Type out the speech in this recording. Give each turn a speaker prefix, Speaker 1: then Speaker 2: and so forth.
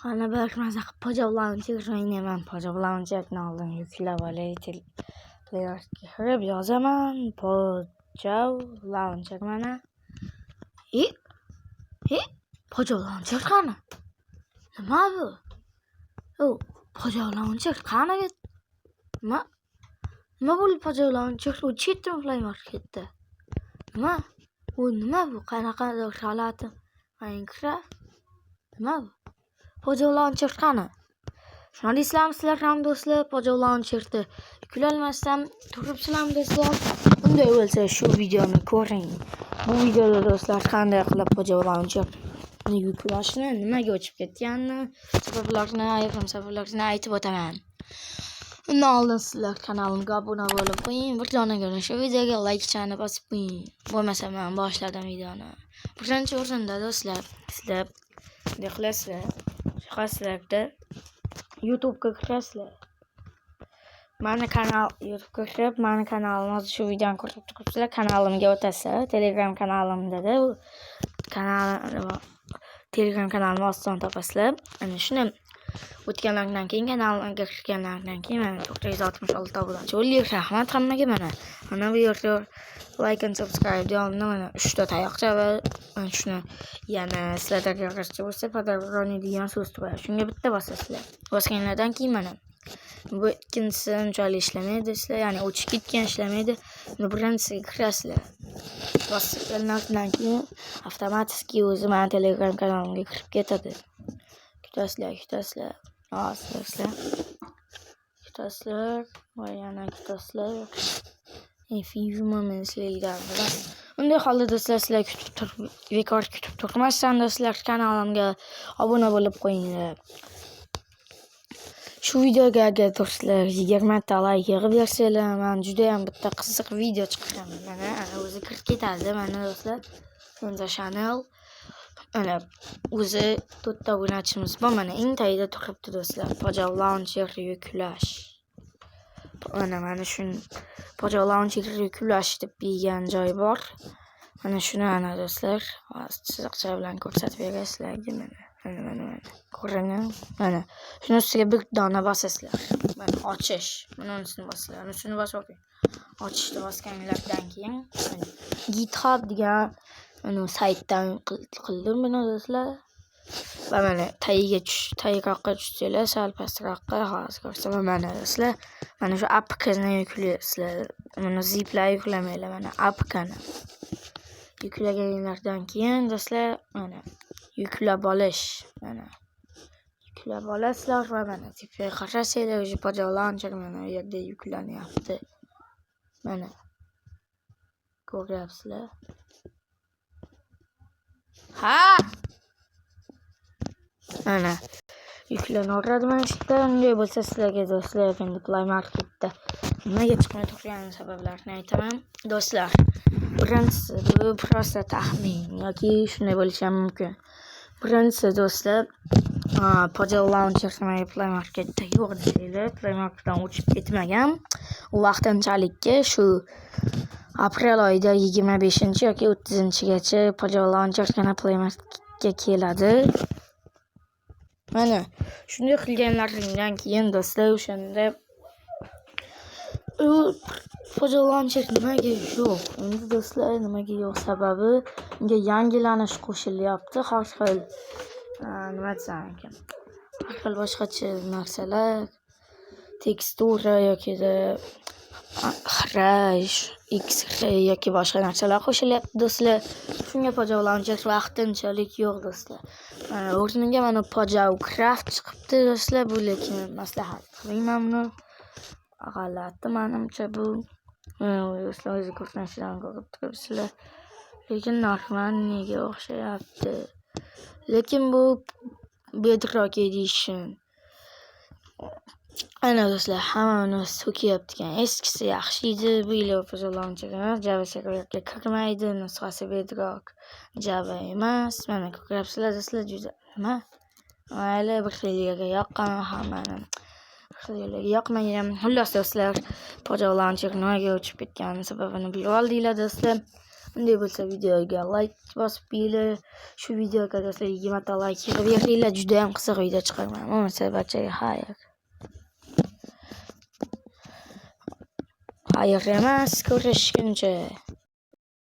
Speaker 1: Ana bakmaza pojavlanchi o'ynayman. Pojavlanchakni oldin yuklab olay. Player'ga kirib yozaman. Pojavlanchak mana. Pojavlanchak qani? Nima bu? Pojavlanchak qani? Nima bo'ldi pojavlanchak? U chetdan Play Marketda. Nima bu? Qanaqadir g'alati Minecraft. Nima bu? Pojavlanchak qani? Shuni deysizlarmi sizlar ham do'stlar? Pojavlanchakni yuklanmasdan turibsizlarmi do'stlar? Unday bo'lsa shu videoni ko'ring. Bu videoda do'stlar qanday qilib pojavlanchakni yuklashni, nimaga o'chib ketganini, ayrim sabablarini aytib o'taman. Undan oldin sizlar kanalimga obuna bo'lib qo'ying. Bir jonaga shu videoga like chani bosib qo'ying. Bo'lmasa men boshladim videoni. Birinchi o'rinda do'stlar, sizlar bunday qilasizlar. Chiqasizlarda YouTube'ga kirasizlar. YouTube'ga kirib, mani kanalimni shu videoni ko'rib turibsizlar. Kanalimga o'tasizlar. Telegram kanalimda-da Telegram kanalimni ostidan topasizlar. Ana shuni o'tganlardan keyin kanalimga kirganlardan keyin mana 466 obunachi bo'ldik. Rahmat hammaga mana. Mana bu yerda like and subscribe deyapman. Mana 3 ta tayoqcha va mana shuni yana sizlarga yoqishchi bo'lsa podogoni degan so'z bor. Shunga bitta bosasizlar. Bosganlardan keyin mana bu ikkinchisi unchalik ishlamaydi, ya'ni o'chib ketgan ishlamaydi. Birinchisiga kirasizlar. Bosganlardan keyin avtomatik o'zi mana Telegram kanalimga kirib ketadi. Kutasizlar. Kutasizlar va yana kutasizlar. Few moments later. Unday holda do'stlar sizlar kutib turmasdan do'stlar kanalimga obuna bo'lib qo'yinglar. Shu videoga agar do'stlar 20 ta like yig'ib bersanglar, men juda ham bitta qiziq video chiqaraman. Mana o'zi kirib ketadi. Mana do'stlar, Senza Channel. Ana o'zi 4 ta o'yinchimiz bor. Mana eng tagida turibdi do'stlar. Pojavlanchak yuklash. Mana shu pojavlanchak yuklash deb degan joy bor. Mana shuni do'stlar, chiziqcha bilan ko'rsatib beray sizlarga. Mana. Ko'ring. Mana shuni ustiga bir dona bosasizlar. Mana ochish. Mana unisini bosasizlar. Shuni bosib o'ting. Ochishni bosganlardan keyin GitHub degan saytdan qildim buni do'stlar. Va mana tagiroqqa tushsanglar, sal pastroqqa hozir ko'rsataman. Mana do'stlar, mana shu appkani yuklaysizlar. Mana ziplar yuklamanglar. Mana appkani yuklaganlardan keyin do'stlar, mana yuklab olish. Mana yuklab olasizlar va mana tipga qarasanglar, o'sha pojavlanchak mana bu yerda yuklanyapti. Mana ko'ryapsizlar. Mana yuklanaveradi mana shu yerda. Unday bo'lsa sizlarga do'stlar, endi Play Marketda nimaga chiqmay turgan sabablarini aytaman. Do'stlar, birinchisi bu prosta taxmin yoki shunday bo'lishi ham mumkin. Birinchisi do'stlar, pojavlanchak Play Marketda yo'q desanglar, Play Marketdan o'chib ketmagan. U vaqtinchalikka shu aprel oyida 25 yoki 30-gacha pojavlanchak Play Marketga keladi. Mana shunday qilganlaringdan keyin do'stlar, o'shanda u pojavlanchak nimaga yo'q? Endi do'stlar, nimaga yo'q sababi unga yangilanish qo'shilyapti. Har xil nima desam ekan? Har xil boshqacha narsalar, tekstura yoki Crash, X-Ray yoki boshqa narsalar qo'shilyapti do'stlar. Shunga pojavlanchak vaqtinchalik yo'q do'stlar. O'rniga mana Pojavcraft chiqibdi do'stlar. Bu lekin maslahat qilmayman buni. G'alati menimcha bu. Do'stlar, o'zi ko'rinishidan ko'rib turibsizlar. Lekin normal nega o'xshayapti. Lekin bu Bedrock Edition. Ana do'stlar, hammani so'kiyapti ekan. Eskisi yaxshi edi. Bu yil pojavlanchak emas, Java serverga kirmaydi. Nusxasi Bedrock, Java emas. Mana ko'ryapsizlar do'stlar, juda nima? Mayli, bir xilga yoqqan hammani. Bir xilga yoqmagan. Xullas do'stlar, pojavlanchak nimaga o'chib ketgani sababini bilib oldinglar do'stlar. Unday bo'lsa videoga like bosib qo'yinglar. Shu videoga do'stlar 20 ta like yig'ib beringlar. Juda ham qiziq video chiqaraman. Bo'lmasa barchaga xayr. Xayr emas, ko'rishguncha.